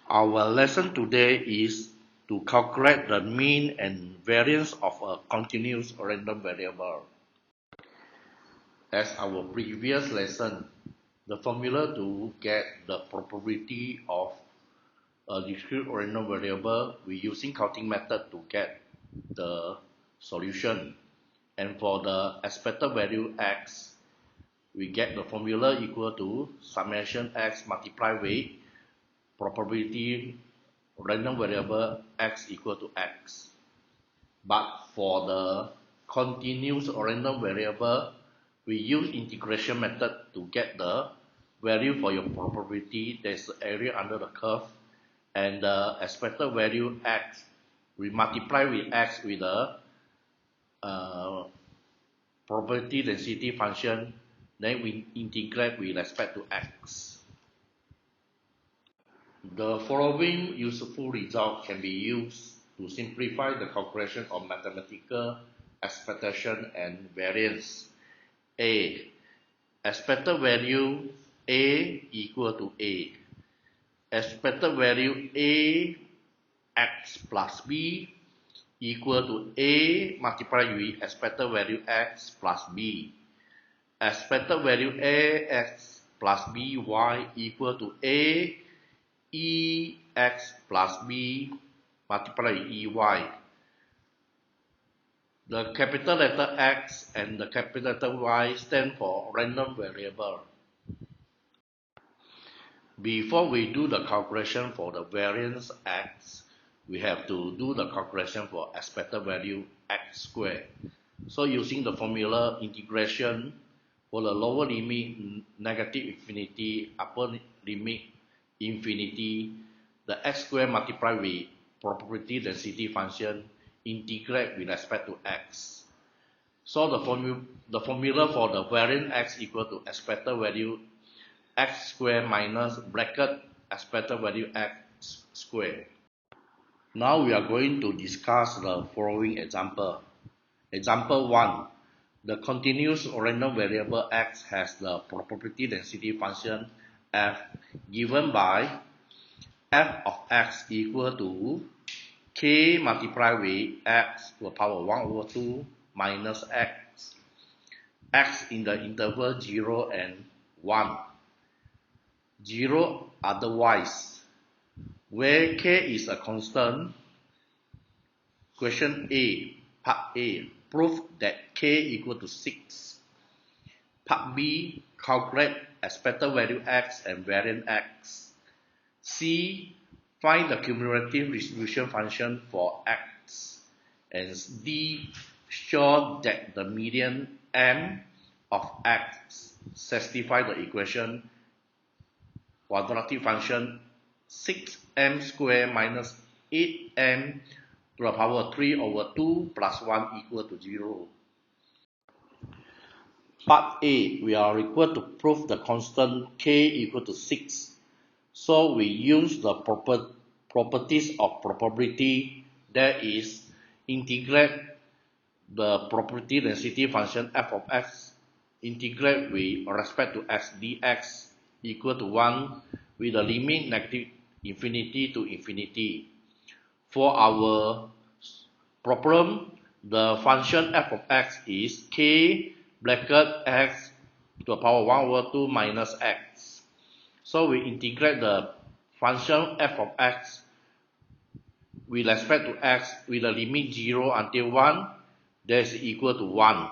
Our lesson today is to calculate the mean and variance of a continuous random variable. As our previous lesson, the formula to get the probability of a discrete random variable, we're using counting method to get the solution. And for the expected value x, we get the formula equal to summation x multiplied with probability random variable x equal to x. But for the continuous random variable, we use integration method to get the value for your probability. There's the area under the curve, and the expected value x, we multiply with x with the probability density function, then we integrate with respect to x. The following useful result can be used to simplify the calculation of mathematical expectation and variance. A. Expected value A equal to A. Expected value A x plus B equal to A multiplied with expected value x plus B. Expected value A x plus B y equal to A E x plus B multiplied with E y. The capital letter X and the capital letter Y stand for random variable. Before we do the calculation for the variance X, we have to do the calculation for expected value X squared. So using the formula integration for the lower limit negative infinity, upper limit infinity, the x squared multiplied with probability density function, integrate with respect to x. So the formula for the variance x equal to expected value x squared minus bracket expected value x squared. Now we are going to discuss the following example. Example 1. The continuous random variable x has the probability density function f given by f of x equal to k multiplied with x to the power 1 over 2 minus x. X in the interval 0 and 1. 0 otherwise. Where k is a constant. Question A, part A. Prove that k equal to 6. Part B. Calculate expected value x and variance x. C. Find the cumulative distribution function for x. And D. Show that the median m of x satisfy the equation quadratic function 6m squared minus 8m to the power 3 over 2 plus 1 equal to 0. Part A, we are required to prove the constant k equal to 6. So we use the properties of probability, that is, integrate the probability density function f of x, integrate with respect to x dx equal to 1 with the limit negative infinity to infinity. For our problem, the function f of x is k bracket x to the power 1 over 2 minus x. So we integrate the function f of x with respect to x with the limit 0 until 1, that is equal to 1.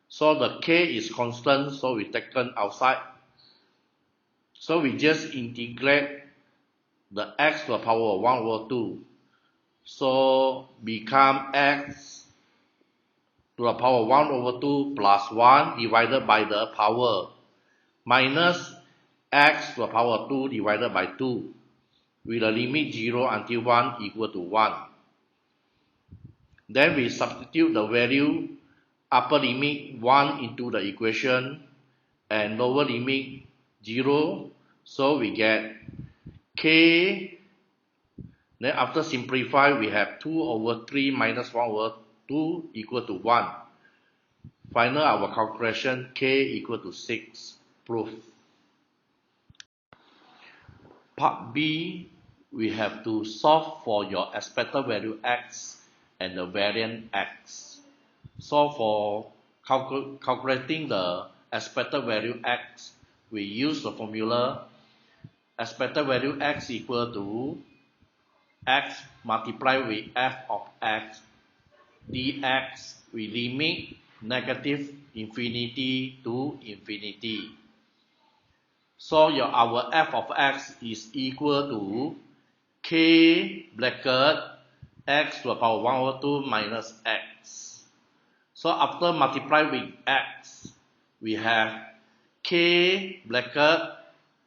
So the k is constant, so we taken outside. So we just integrate the x to the power 1 over 2. So become x to the power 1 over 2 plus 1 divided by the power minus x to the power 2 divided by 2 with the limit 0 until 1 equal to 1. Then we substitute the value upper limit 1 into the equation and lower limit 0. So we get k. Then after simplify, we have 2 over 3 minus 1 over 2 equal to 1. Final our calculation k equal to 6. Proof. Part B, we have to solve for your expected value x and the variance x. So for calculating the expected value x, we use the formula expected value x equal to x multiplied with f of x dx. We limit negative infinity to infinity. So our f of x is equal to k bracket x to the power 1 over 2 minus x. So after multiply with x, we have k bracket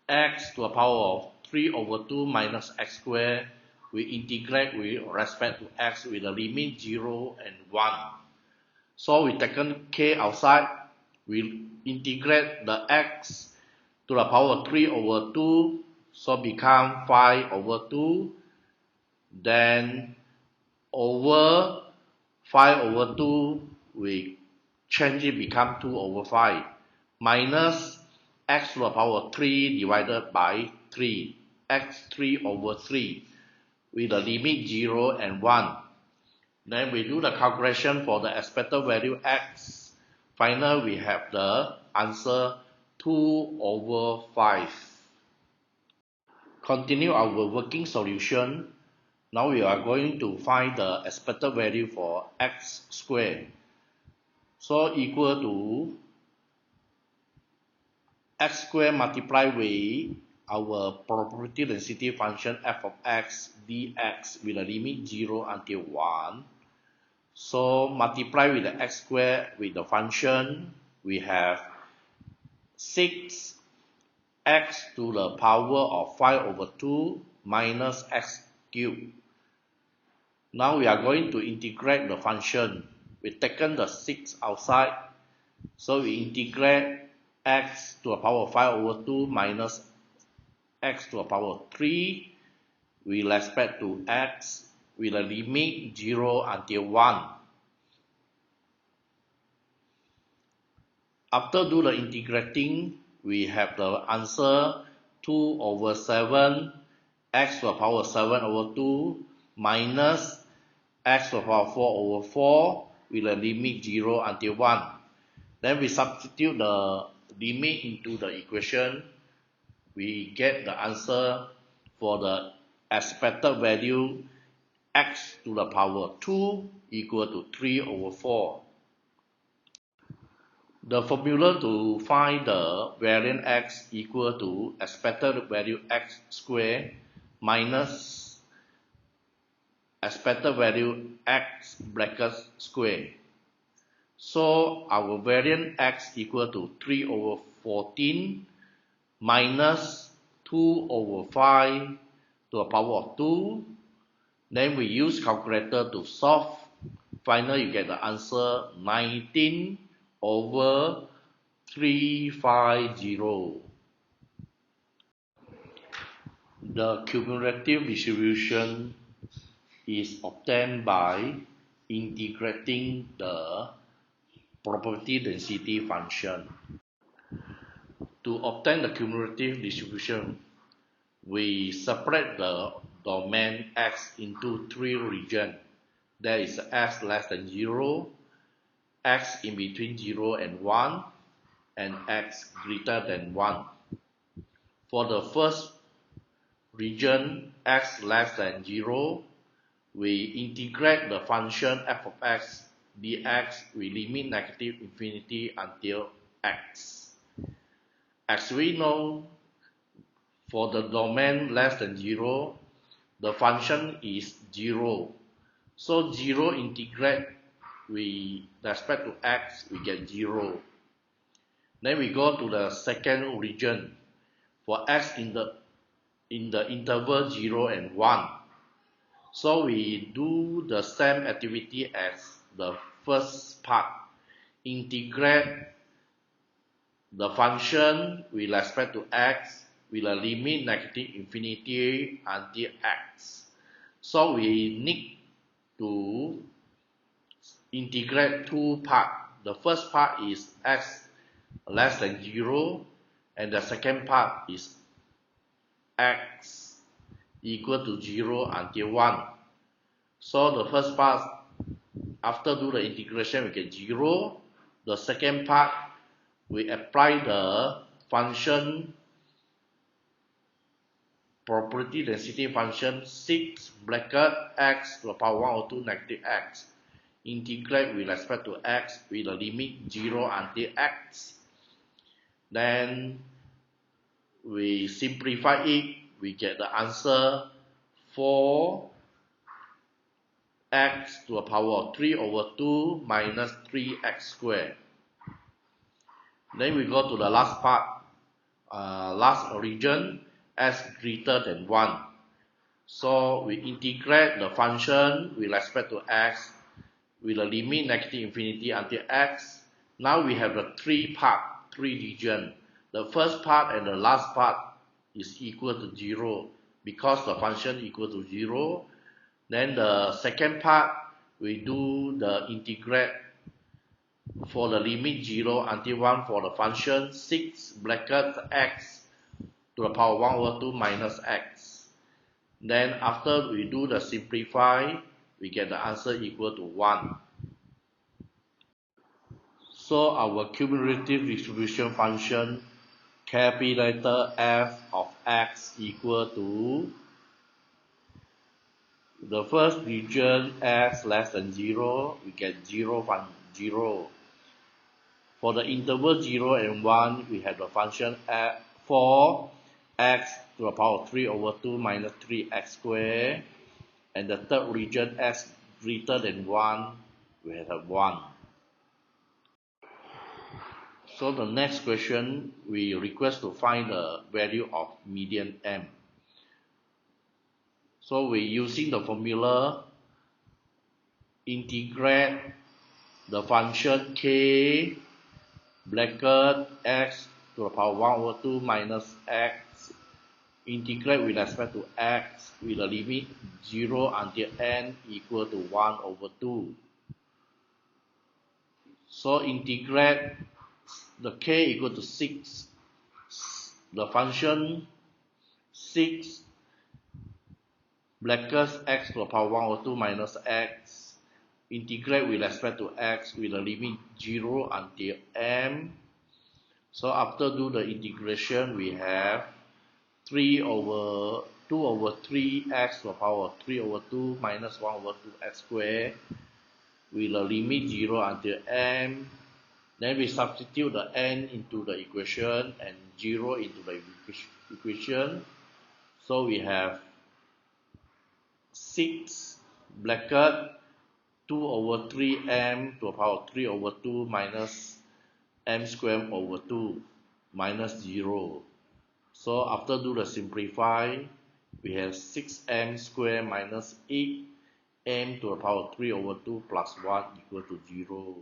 x to the power of 3 over 2 minus x squared. We integrate with respect to x with the limit 0 and 1. So we taken k outside, we integrate the x to the power 3 over 2, so become 5 over 2, then over 5 over 2, we change it become 2 over 5, minus x to the power 3 divided by 3, x 3 over 3, with the limit 0 and 1. Then we do the calculation for the expected value x. Finally, we have the answer 2 over 5. Continue our working solution. Now we are going to find the expected value for x squared. So equal to x squared multiplied with our probability density function f of x dx with a limit 0 until 1. So multiply with the x squared with the function, we have 6x to the power of 5 over 2 minus x cubed. Now we are going to integrate the function. We've taken the 6 outside, so we integrate x to the power of 5 over 2 minus x to the power of 3 with respect to x with a limit 0 until 1. After do the integrating, we have the answer 2 over 7 x to the power 7 over 2 minus x to the power 4 over 4 with a limit 0 until 1. Then we substitute the limit into the equation. We get the answer for the expected value x to the power 2 equal to 3 over 4. The formula to find the variance x equal to expected value x squared minus expected value x bracket squared. So our variance x equal to 3 over 14 minus 2 over 5 to the power of 2. Then we use calculator to solve. Finally, you get the answer 19 over 350. The cumulative distribution is obtained by integrating the probability density function. To obtain the cumulative distribution, we separate the domain x into 3 regions. There is x less than 0, x in between 0 and 1, and x greater than 1. For the first region, x less than 0, we integrate the function f of x dx with limit negative infinity until x. As we know, for the domain less than 0, the function is 0. So 0 integrate with respect to x, we get 0. Then we go to the second region. For x in the interval 0 and 1. So we do the same activity as the first part. Integrate the function with respect to x with a limit negative infinity until x. So we need to integrate 2 parts. The first part is x less than 0, and the second part is x equal to 0 until 1. So the first part, after do the integration, we get 0. The second part, we apply the function property density function 6 bracket x to the power 1 over 2 negative x. Integrate with respect to x with the limit 0 until x. Then we simplify it, we get the answer 4 x to the power of 3 over 2 minus 3x squared. Then we go to the last part, last region, s greater than 1. So we integrate the function with respect to x with a limit negative infinity until x. Now we have the three region. The first part and the last part is equal to 0 because the function equal to 0. Then the second part, we do the integrate for the limit 0 until 1 for the function 6 bracket x to the power 1 over 2 minus x. Then after we do the simplify, we get the answer equal to 1. So our cumulative distribution function, capital F of x equal to the first region x less than 0, we get 0 from 0. For the interval 0 and 1, we have the function 4 x to the power 3 over 2 minus 3x squared. And the third region x greater than 1, we have 1. So the next question, we request to find the value of median m. So we're using the formula, integrate the function k bracket x to the power 1 over 2 minus x, integrate with respect to x with a limit 0 until n equal to 1 over 2. So integrate the k equal to 6, the function 6 bracket x to the power 1 over 2 minus x, integrate with respect to x with a limit 0 until m. So after do the integration, we have 2 over 3x to the power 3 over 2 minus 1 over 2x squared with a limit 0 until m. Then we substitute the n into the equation and 0 into the equation. So we have 6 bracket 2 over 3m to the power 3 over 2 minus m squared over 2 minus 0. So after do the simplify, we have 6m squared minus 8m to the power 3 over 2 plus 1 equal to 0.